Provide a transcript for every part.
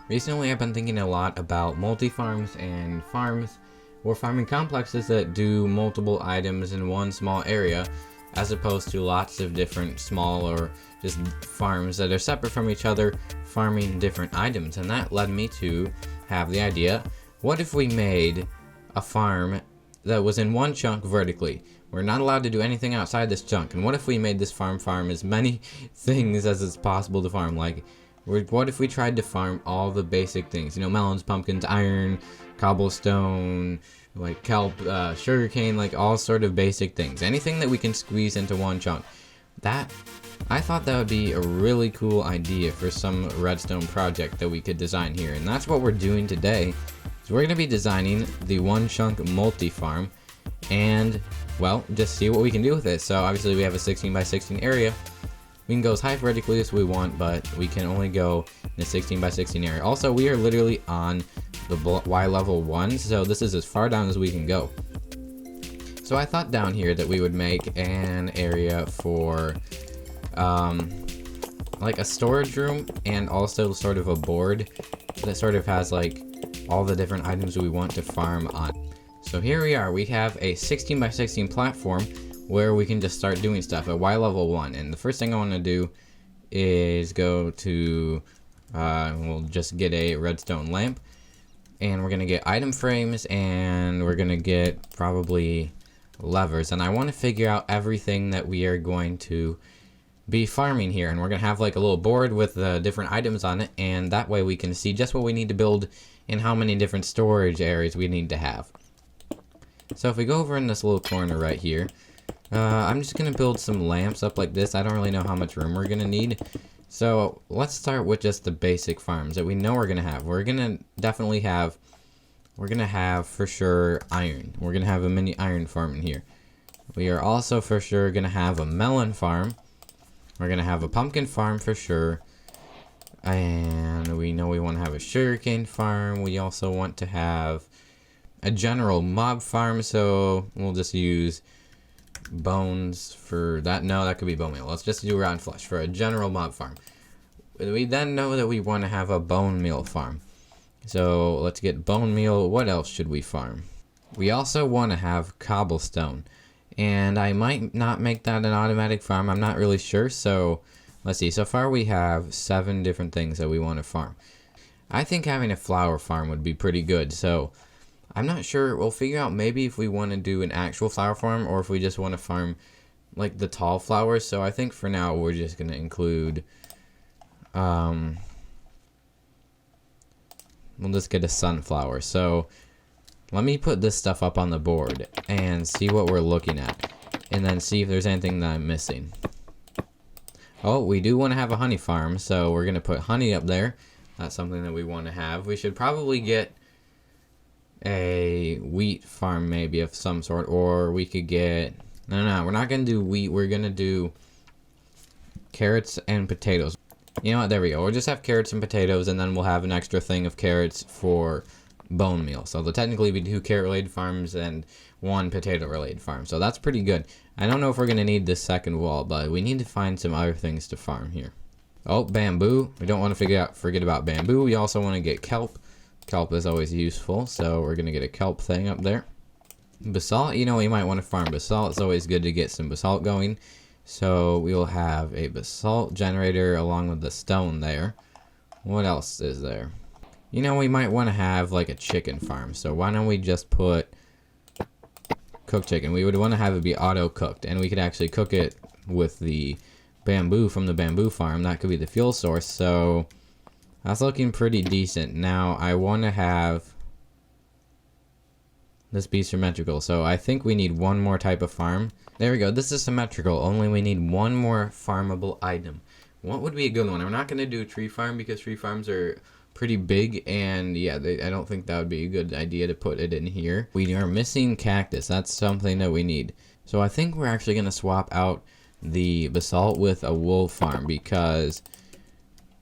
Recently, I've been thinking a lot about multi-farms and farms or farming complexes that do multiple items in one small area, as opposed to lots of different small or just farms that are separate from each other, farming different items. And that led me to have the idea, what if we made a farm that was in one chunk vertically? We're not allowed to do anything outside this chunk. And what if we made this farm as many things as it's possible to farm? Like, what if we tried to farm all the basic things? You know, melons, pumpkins, iron, cobblestone, like kelp, sugarcane, like all sort of basic things. Anything that we can squeeze into one chunk. I thought that would be a really cool idea for some redstone project that we could design here. And that's what we're doing today. So we're going to be designing the one chunk multi-farm and, well, just see what we can do with it. So obviously we have a 16 by 16 area. We can go as high vertically as we want, but we can only go in a 16 by 16 area. Also, we are literally on the Y level 1, so this is as far down as we can go. So I thought down here that we would make an area for like a storage room and also sort of a board that sort of has like all the different items we want to farm on. So here we are, we have a 16 by 16 platform where we can just start doing stuff at Y level 1. And the first thing I want to do is go to, we'll just get a redstone lamp. And we're going to get item frames, and we're going to get probably levers. And I want to figure out everything that we are going to be farming here. And we're going to have like a little board with different items on it. And that way we can see just what we need to build and how many different storage areas we need to have. So if we go over in this little corner right here, I'm just going to build some lamps up like this. I don't really know how much room we're going to need. So let's start with just the basic farms that we know we're going to have. We're going to definitely have, for sure iron. We're going to have a mini iron farm in here. We are also for sure going to have a melon farm. We're going to have a pumpkin farm for sure. And we know we want to have a sugarcane farm. We also want to have a general mob farm. So we'll just use bones for that. No, that could be bone meal. Let's just do round flesh for a general mob farm. We then know that we want to have a bone meal farm. So let's get bone meal. What else should we farm? We also want to have cobblestone. And I might not make that an automatic farm. I'm not really sure. So let's see. So far we have 7 different things that we want to farm. I think having a flower farm would be pretty good. So I'm not sure. We'll figure out maybe if we want to do an actual flower farm or if we just want to farm like the tall flowers. So I think for now we're just going to include, we'll just get a sunflower. So let me put this stuff up on the board and see what we're looking at and then see if there's anything that I'm missing. Oh, we do want to have a honey farm. So we're going to put honey up there. That's something that we want to have. We should probably get a wheat farm maybe of some sort, or we could get, no, we're not going to do wheat. We're going to do carrots and potatoes. You know what, there we go. We'll just have carrots and potatoes, and then we'll have an extra thing of carrots for bone meal. So they'll technically be 2 carrot related farms and 1 potato related farm. So that's pretty good. I don't know if we're going to need this second wall, but we need to find some other things to farm here. Oh, bamboo. We don't want to forget about bamboo. We also want to get kelp. Kelp is always useful, so we're going to get a kelp thing up there. Basalt, you know, we might want to farm basalt. It's always good to get some basalt going. So we'll have a basalt generator along with the stone there. What else is there? You know, we might want to have like a chicken farm. So why don't we just put cooked chicken? We would want to have it be auto cooked, and we could actually cook it with the bamboo from the bamboo farm. That could be the fuel source. So that's looking pretty decent. Now I want to have this be symmetrical. So I think we need 1 more type of farm. There we go. This is symmetrical. Only we need 1 more farmable item. What would be a good one? We're not going to do a tree farm because tree farms are pretty big. And yeah, I don't think that would be a good idea to put it in here. We are missing cactus. That's something that we need. So I think we're actually going to swap out the basalt with a wool farm because,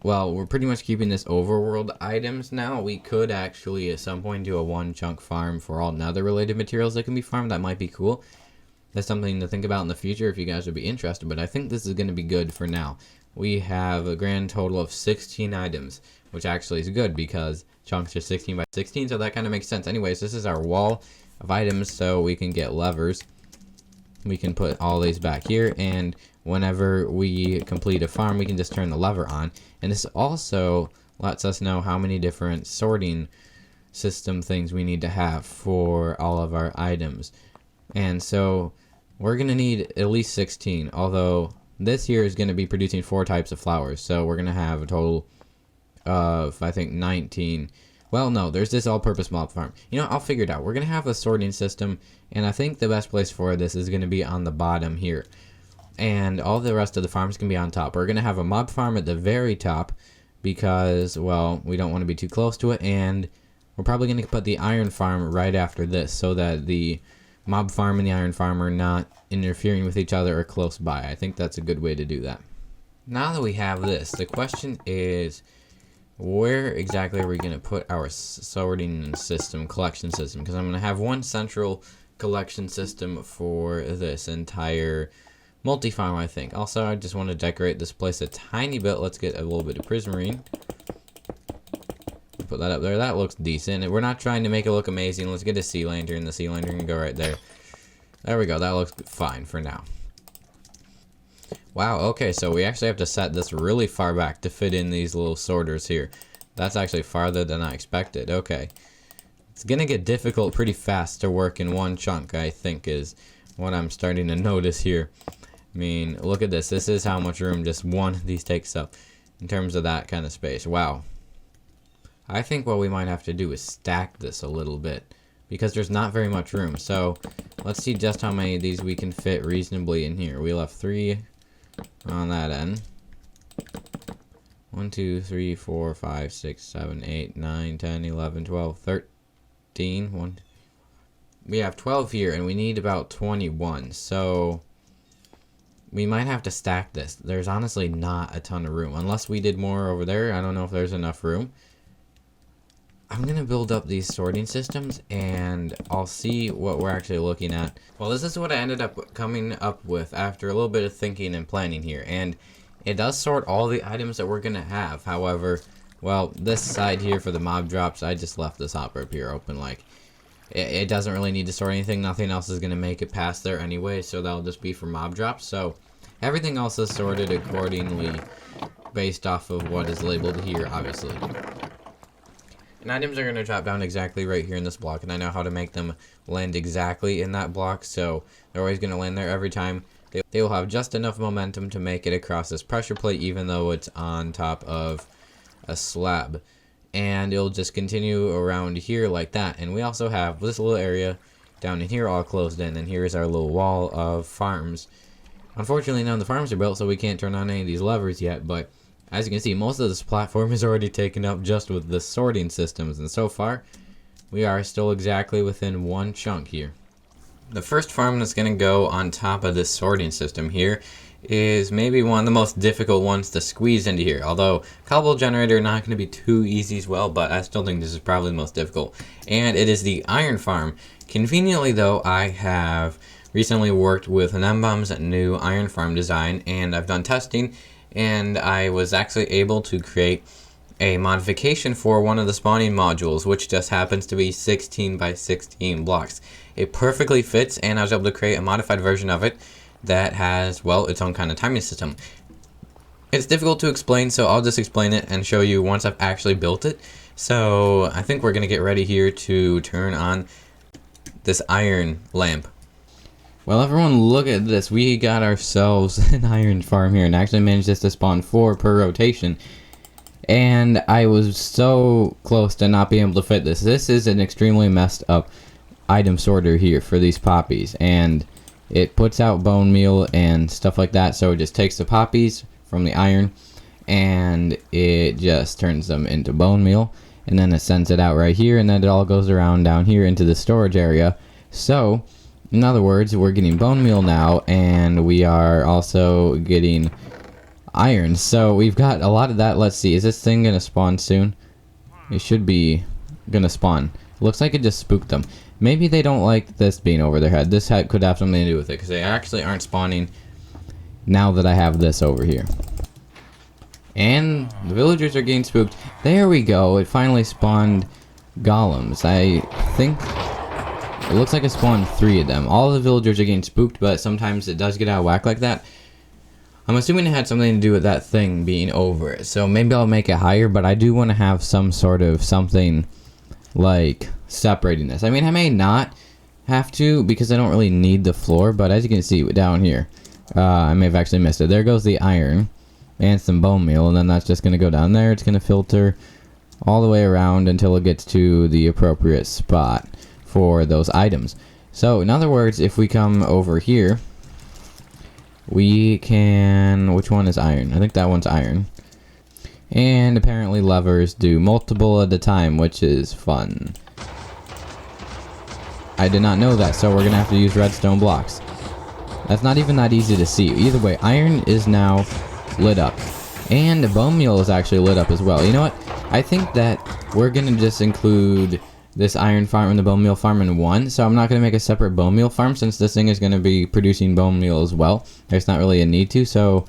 well, we're pretty much keeping this overworld items now. We could actually at some point do a 1 chunk farm for all nether related materials that can be farmed. That might be cool. That's something to think about in the future if you guys would be interested, but I think this is going to be good for now. We have a grand total of 16 items. which actually is good because chunks are 16 by 16, so that kind of makes sense. Anyways, this is our wall of items, so we can get levers. We can put all these back here, and whenever we complete a farm, we can just turn the lever on. And this also lets us know how many different sorting system things we need to have for all of our items. And so we're going to need at least 16, although this here is going to be producing 4 types of flowers, so we're going to have a total of, I think, 19. Well, no, there's this all-purpose mob farm. You know, I'll figure it out. We're going to have a sorting system, and I think the best place for this is going to be on the bottom here. And all the rest of the farms can be on top. We're going to have a mob farm at the very top because, well, we don't want to be too close to it, and we're probably going to put the iron farm right after this so that the mob farm and the iron farm are not interfering with each other or close by. I think that's a good way to do that. Now that we have this, the question is, where exactly are we going to put our sorting system, collection system? Because I'm going to have one central collection system for this entire multi-farm, I think. Also, I just want to decorate this place a tiny bit. Let's get a little bit of prismarine. Put that up there. That looks decent. We're not trying to make it look amazing. Let's get a sea lantern. The sea lantern can go right there. There we go. That looks fine for now. Wow, okay, so we actually have to set this really far back to fit in these little sorters here. That's actually farther than I expected. Okay. It's gonna get difficult pretty fast to work in one chunk, I think, is what I'm starting to notice here. I mean, look at this. This is how much room just one of these takes up in terms of that kind of space. Wow. I think what we might have to do is stack this a little bit because there's not very much room. So let's see just how many of these we can fit reasonably in here. We'll have 3 on that end. 1, 2, 3, 4, 5, 6, 7, 8, 9, 10, 11, 12, 13. We have 12 here, and we need about 21. So we might have to stack this. There's honestly not a ton of room. Unless we did more over there. I don't know if there's enough room. I'm going to build up these sorting systems, and I'll see what we're actually looking at. Well, this is what I ended up coming up with after a little bit of thinking and planning here. And it does sort all the items that we're going to have. However, well, this side here for the mob drops, I just left this hopper up here open. Like, it doesn't really need to sort anything. Nothing else is going to make it past there anyway, so that'll just be for mob drops. So everything else is sorted accordingly based off of what is labeled here, obviously. And items are going to drop down exactly right here in this block, and I know how to make them land exactly in that block, so they're always going to land there every time. They will have just enough momentum to make it across this pressure plate, even though it's on top of a slab. And it'll just continue around here like that. And we also have this little area down in here all closed in, and here's our little wall of farms. Unfortunately, none of the farms are built, so we can't turn on any of these levers yet, but as you can see, most of this platform is already taken up just with the sorting systems, and so far, we are still exactly within one chunk here. The first farm that's going to go on top of this sorting system here is maybe one of the most difficult ones to squeeze into here, although cobble generator not going to be too easy as well, but I still think this is probably the most difficult, and it is the iron farm. Conveniently though, I have recently worked with Nembom's new iron farm design, and I've done testing, and I was actually able to create a modification for one of the spawning modules, which just happens to be 16 by 16 blocks. It perfectly fits, and I was able to create a modified version of it that has, well, its own kind of timing system. It's difficult to explain, so I'll just explain it and show you once I've actually built it. So I think we're going to get ready here to turn on this iron lamp. Well, everyone, look at this. We got ourselves an iron farm here and actually managed this to spawn 4 per rotation. And I was so close to not being able to fit this. This is an extremely messed up item sorter here for these poppies. And it puts out bone meal and stuff like that. So it just takes the poppies from the iron and it just turns them into bone meal. And then it sends it out right here. And then it all goes around down here into the storage area. So in other words, we're getting bone meal now, and we are also getting iron. So we've got a lot of that. Let's see, is this thing gonna spawn soon? It should be gonna spawn. Looks like it just spooked them. Maybe they don't like this being over their head. This could have something to do with it, because they actually aren't spawning now that I have this over here. And the villagers are getting spooked. There we go. It finally spawned golems. I think it looks like it spawned 3 of them. All the villagers are getting spooked, but sometimes it does get out of whack like that. I'm assuming it had something to do with that thing being over it. So maybe I'll make it higher, but I do want to have some sort of something like separating this. I mean, I may not have to because I don't really need the floor, but as you can see down here, I may have actually missed it. There goes the iron and some bone meal, and then that's just going to go down there. It's going to filter all the way around until it gets to the appropriate spot for those items. So in other words, if we come over here, we can, which one is iron? I think that one's iron. And apparently levers do multiple at a time, which is fun. I did not know that, so we're gonna have to use redstone blocks. That's not even that easy to see. Either way, iron is now lit up. And bone meal is actually lit up as well. You know what? I think that we're gonna just include this iron farm and the bone meal farm in one, so I'm not going to make a separate bone meal farm since this thing is going to be producing bone meal as well. There's not really a need to, so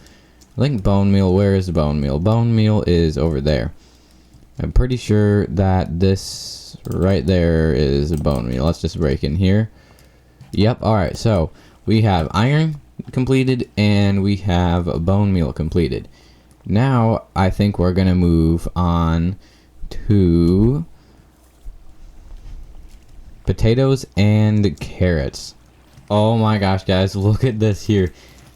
I think bone meal, where is the bone meal? Bone meal is over there. I'm pretty sure that this right there is bone meal. Let's just break in here. Yep, alright, so we have iron completed and we have bone meal completed. Now I think we're going to move on to potatoes and carrots. Oh my gosh, guys, look at this here.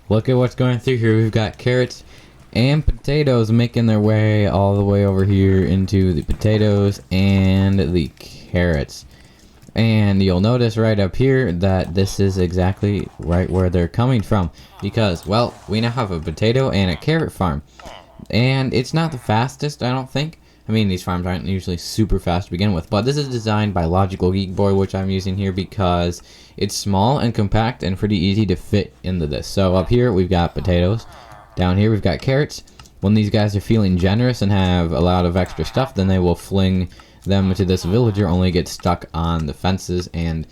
Look at what's going through here. We've got carrots and potatoes making their way all the way over here into the potatoes and the carrots. And you'll notice right up here that this is exactly right where they're coming from, because, well, we now have a potato and a carrot farm. And it's not the fastest, I don't think. I mean, these farms aren't usually super fast to begin with, but this is designed by Logical Geek Boy, which I'm using here because it's small and compact and pretty easy to fit into this. So up here, we've got potatoes. Down here, we've got carrots. When these guys are feeling generous and have a lot of extra stuff, then they will fling them to this villager, only get stuck on the fences, and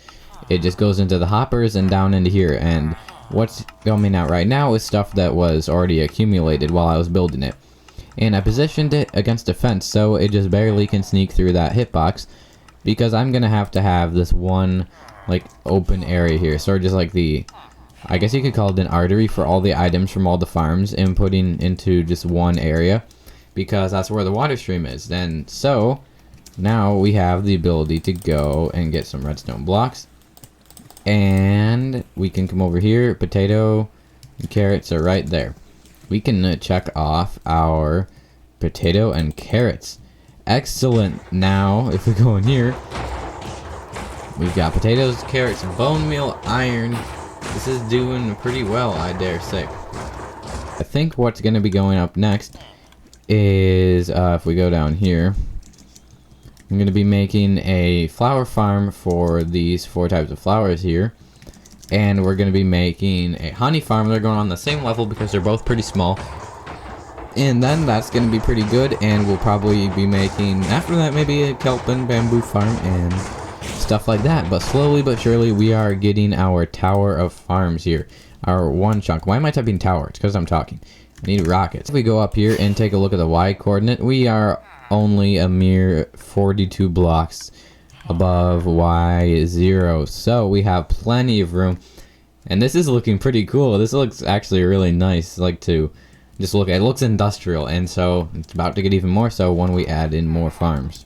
it just goes into the hoppers and down into here. And what's coming out right now is stuff that was already accumulated while I was building it. And I positioned it against a fence so it just barely can sneak through that hitbox, because I'm gonna have to have this one like open area here, sort of just like the, I guess you could call it an artery for all the items from all the farms inputting into just one area, because that's where the water stream is. And so now we have the ability to go and get some redstone blocks, and we can come over here. Potato and carrots are right there. We can check off our potato and carrots. Excellent. Now, if we go in here, we've got potatoes, carrots, bone meal, iron. This is doing pretty well, I dare say. I think what's going to be going up next is, if we go down here, I'm going to be making a flower farm for these 4 types of flowers here. And we're going to be making a honey farm. They're going on the same level because they're both pretty small. And then that's going to be pretty good. And we'll probably be making, after that, maybe a kelp and bamboo farm and stuff like that. But slowly but surely, we are getting our tower of farms here. Our one chunk. Why am I typing tower? It's because I'm talking. I need rockets. If we go up here and take a look at the Y coordinate, we are only a mere 42 blocks above Y0, so we have plenty of room, and this is looking pretty cool. This looks actually really nice. Like to just look at it, looks industrial, and so it's about to get even more so when we add in more farms.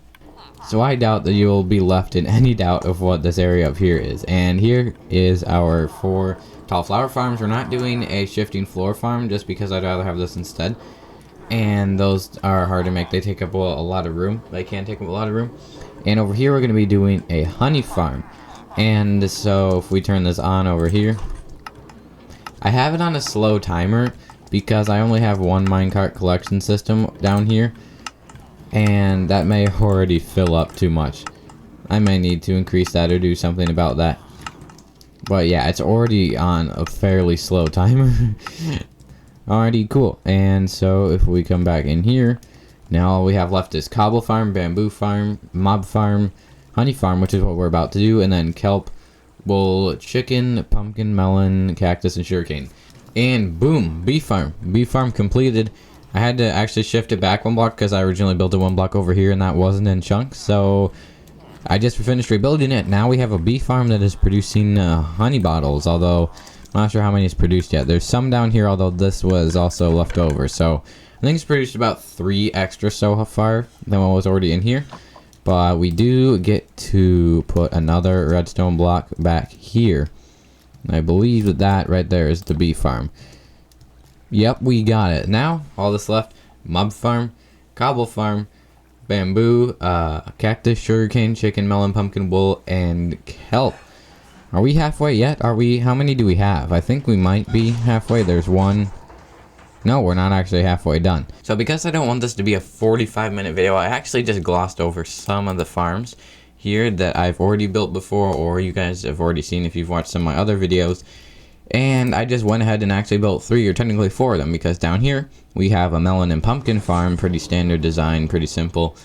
So I doubt that you'll be left in any doubt of what this area up here is. And here is our 4 tall flower farms. We're not doing a shifting floor farm just because I'd rather have this instead, and those are hard to make. They take up a lot of room. They can take up a lot of room. And over here we're going to be doing a honey farm. And so if we turn this on over here, I have it on a slow timer because I only have one minecart collection system down here, and that may already fill up too much. I may need to increase that or do something about that. But yeah, it's already on a fairly slow timer. Alrighty, cool. And so if we come back in here, now all we have left is cobble farm, bamboo farm, mob farm, honey farm, which is what we're about to do, and then kelp, wool, chicken, pumpkin, melon, cactus, and sugarcane. And boom, bee farm. Bee farm completed. I had to actually shift it back one block because I originally built it one block over here and that wasn't in chunks. So I just finished rebuilding it. Now we have a bee farm that is producing honey bottles, although I'm not sure how many is produced yet. There's some down here, although this was also left over. So I think it's produced about 3 extra so far than what was already in here. But we do get to put another redstone block back here. And I believe that that right there is the bee farm. Yep, we got it. Now, all that's left, mob farm, cobble farm, bamboo, cactus, sugarcane, chicken, melon, pumpkin, wool, and kelp. Are we halfway yet? Are we? How many do we have? I think we might be halfway. There's one. No, we're not actually halfway done. So because I don't want this to be a 45-minute video, I actually just glossed over some of the farms here that I've already built before, or you guys have already seen if you've watched some of my other videos. And I just went ahead and actually built 3, or technically 4 of them, because down here we have a melon and pumpkin farm, pretty standard design, pretty simple.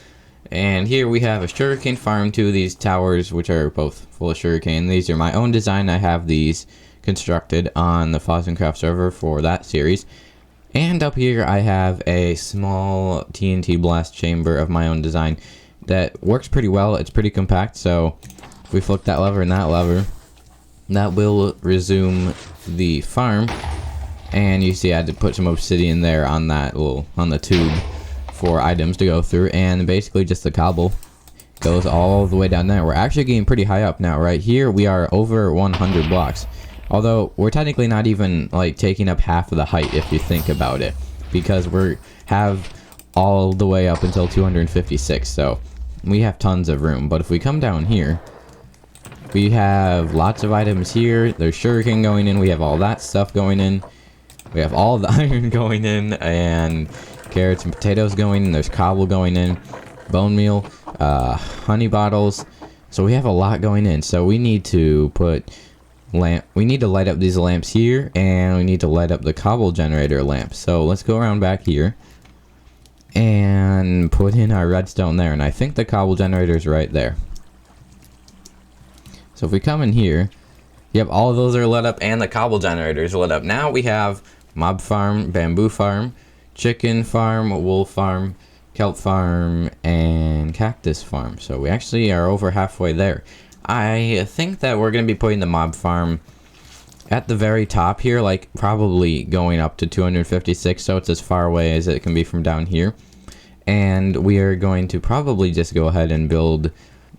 And here we have a sugarcane farm, 2 of these towers, which are both full of sugarcane. These are my own design. I have these constructed on the Craft server for that series. And up here I have a small TNT blast chamber of my own design that works pretty well. It's pretty compact, so if we flick that lever and that lever, that will resume the farm. And you see I had to put some obsidian there on that on the tube for items to go through, and basically just the cobble goes all the way down there. We're actually getting pretty high up now. Right here we are over 100 blocks, although we're technically not even like taking up half of the height if you think about it, because we have all the way up until 256, so we have tons of room. But if we come down here, we have lots of items here. There's sugarcane going in, we have all that stuff going in, we have all the iron going in, and carrots and potatoes going in. There's cobble going in, bone meal, honey bottles. So we have a lot going in. So we need to put we need to light up these lamps here, and we need to light up the cobble generator lamp. So let's go around back here and put in our redstone there, and I think the cobble generator is right there. So if we come in here, yep, all of those are lit up and the cobble generator is lit up. Now we have mob farm, bamboo farm, chicken farm, wool farm, kelp farm, and cactus farm. So we actually are over halfway there. I think that we're going to be putting the mob farm at the very top here, like probably going up to 256, so it's as far away as it can be from down here. And we are going to probably just go ahead and build,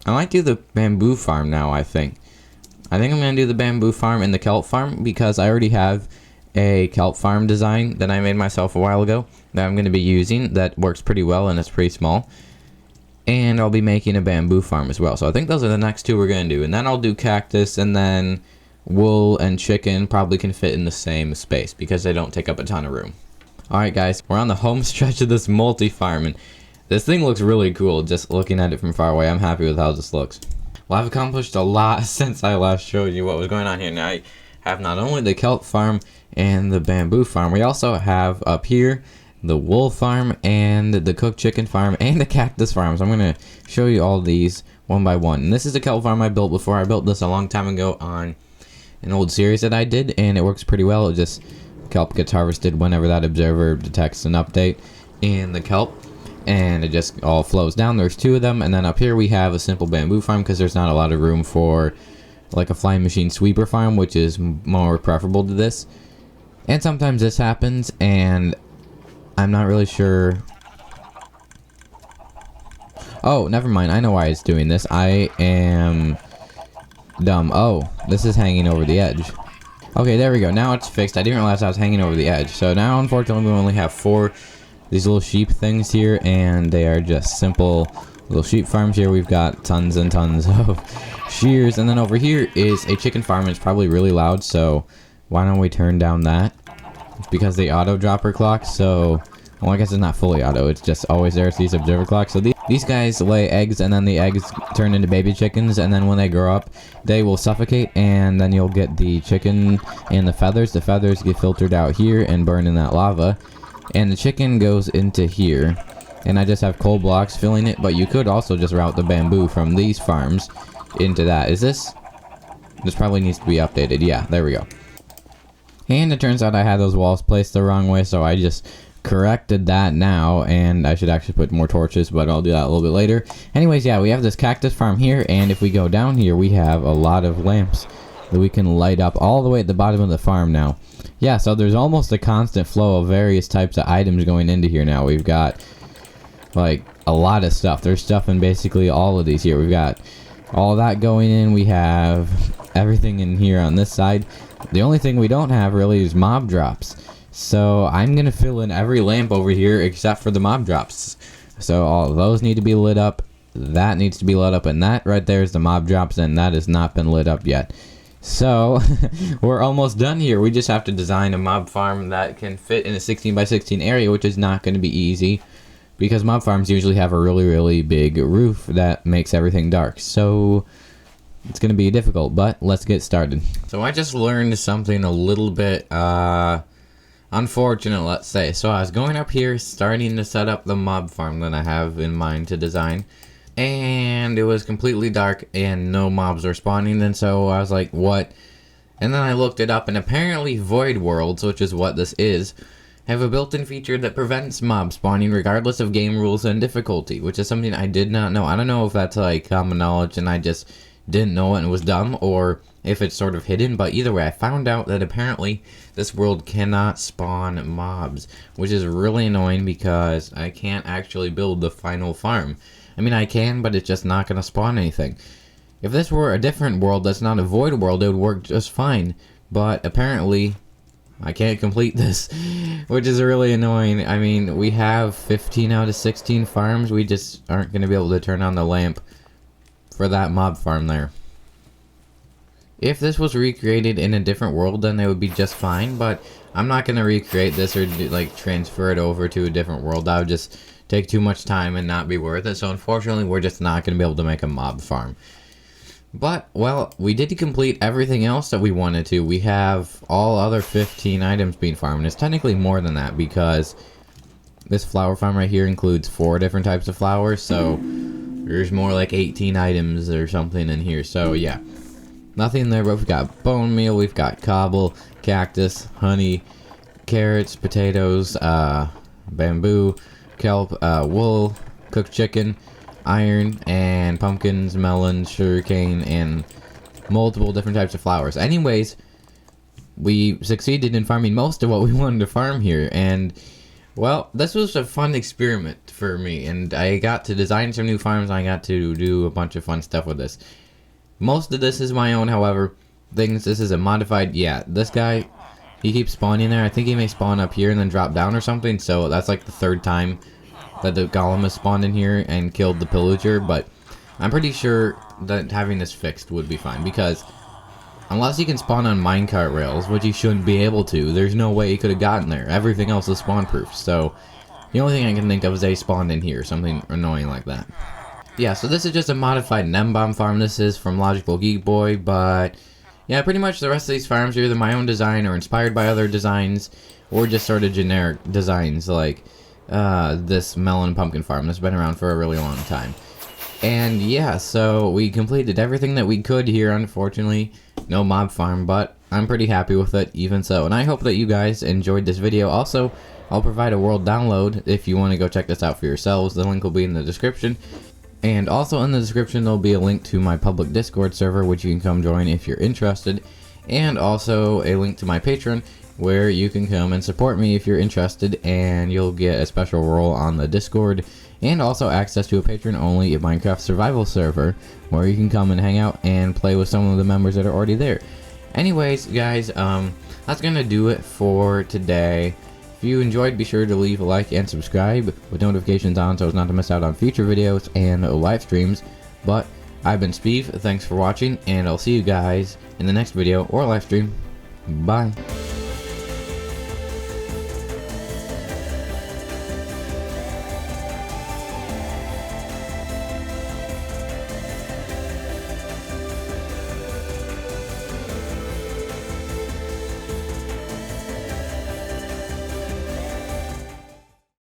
I might do the bamboo farm now, I think. I'm going to do the bamboo farm and the kelp farm, because I already have a kelp farm design that I made myself a while ago that I'm going to be using that works pretty well, and it's pretty small. And I'll be making a bamboo farm as well. So I think those are the next 2 we're going to do. And then I'll do cactus, and then wool and chicken probably can fit in the same space because they don't take up a ton of room. Alright guys, we're on the home stretch of this multi-farm, and this thing looks really cool just looking at it from far away. I'm happy with how this looks. Well, I've accomplished a lot since I last showed you what was going on here. Now I have not only the kelp farm and the bamboo farm, we also have up here the wool farm and the cooked chicken farm and the cactus farm. So I'm going to show you all these one by one. And this is the kelp farm I built before. I built this a long time ago on an old series that I did, and it works pretty well. It just, kelp gets harvested whenever that observer detects an update in the kelp, and it just all flows down. There's 2 of them, and then up here we have a simple bamboo farm because there's not a lot of room for like a flying machine sweeper farm, which is more preferable to this. And sometimes this happens, and I'm not really sure. Oh, never mind. I know why it's doing this. I am dumb. Oh, this is hanging over the edge. Okay, there we go. Now it's fixed. I didn't realize I was hanging over the edge. So now, unfortunately, we only have 4 these little sheep things here, and they are just simple little sheep farms here. We've got tons and tons of shears, and then over here is a chicken farm. It's probably really loud, so why don't we turn down that? It's because the auto dropper clock, so, well, I guess it's not fully auto, it's just always there. It's these observer clocks. So these guys lay eggs, and then the eggs turn into baby chickens, and then when they grow up, they will suffocate, and then you'll get the chicken and the feathers. The feathers get filtered out here and burned in that lava, and the chicken goes into here. And I just have coal blocks filling it, but you could also just route the bamboo from these farms into that. This probably needs to be updated. Yeah, there we go. And it turns out I had those walls placed the wrong way, so I just corrected that now, and I should actually put more torches, but I'll do that a little bit later. Anyways, yeah, we have this cactus farm here, and if we go down here, we have a lot of lamps that we can light up all the way at the bottom of the farm now. Yeah, so there's almost a constant flow of various types of items going into here now. We've got, like, a lot of stuff. There's stuff in basically all of these here. We've got all that going in. We have everything in here on this side. The only thing we don't have really is mob drops. So I'm going to fill in every lamp over here except for the mob drops. So all of those need to be lit up. That needs to be lit up. And that right there is the mob drops, and that has not been lit up yet. So we're almost done here. We just have to design a mob farm that can fit in a 16 by 16 area, which is not going to be easy because mob farms usually have a really big roof that makes everything dark. So it's going to be difficult, but let's get started. So I just learned something a little bit unfortunate, let's say. So I was going up here starting to set up the mob farm that I have in mind to design, and it was completely dark and no mobs were spawning. And so I was like, what? And then I looked it up, and apparently void worlds, which is what this is, have a built-in feature that prevents mob spawning regardless of game rules and difficulty, which is something I did not know. I don't know if that's like common knowledge and I just didn't know it and was dumb, or if it's sort of hidden, but either way, I found out that apparently this world cannot spawn mobs, which is really annoying because I can't actually build the final farm. I mean, I can, but it's just not going to spawn anything. If this were a different world that's not a void world, it would work just fine, but apparently I can't complete this, which is really annoying. I mean, we have 15 out of 16 farms, we just aren't going to be able to turn on the lamp for that mob farm there. If this was recreated in a different world, then it would be just fine, but I'm not going to recreate this or like transfer it over to a different world. That would just take too much time and not be worth it. So unfortunately, we're just not going to be able to make a mob farm. But, well, we did complete everything else that we wanted to. We have all other 15 items being farmed. It's technically more than that because this flower farm right here includes 4 different types of flowers. So there's more like 18 items or something in here. So yeah, nothing there, but we've got bone meal, we've got cobble, cactus, honey, carrots, potatoes, bamboo, kelp, wool, cooked chicken, iron, and pumpkins, melons, sugarcane, and multiple different types of flowers. Anyways, we succeeded in farming most of what we wanted to farm here, and well, this was a fun experiment for me, and I got to design some new farms, and I got to do a bunch of fun stuff with this. Most of this is my own, however. This is a modified, yeah, this guy, he keeps spawning there. I think he may spawn up here and then drop down or something, so that's like the 3rd time that the golem has spawned in here and killed the pillager, but I'm pretty sure that having this fixed would be fine, because unless he can spawn on minecart rails, which he shouldn't be able to, there's no way he could have gotten there. Everything else is spawn proof, so the only thing I can think of is they spawned in here, something annoying like that. Yeah, so this is just a modified NEM-bomb farm. This is from Logical Geek Boy, but yeah, pretty much the rest of these farms are either my own design or inspired by other designs, or just sort of generic designs like this melon pumpkin farm that's been around for a really long time. And yeah, so we completed everything that we could here. Unfortunately, no mob farm, but I'm pretty happy with it even so. And I hope that you guys enjoyed this video. Also, I'll provide a world download if you want to go check this out for yourselves. The link will be in the description. And also in the description, there'll be a link to my public Discord server, which you can come join if you're interested. And also a link to my Patreon, where you can come and support me if you're interested, and you'll get a special role on the Discord, and also access to a Patreon-only Minecraft survival server, where you can come and hang out and play with some of the members that are already there. Anyways, guys, that's gonna do it for today. If you enjoyed, be sure to leave a like and subscribe with notifications on so as not to miss out on future videos and live streams. But I've been Speeve, thanks for watching, and I'll see you guys in the next video or live stream. Bye.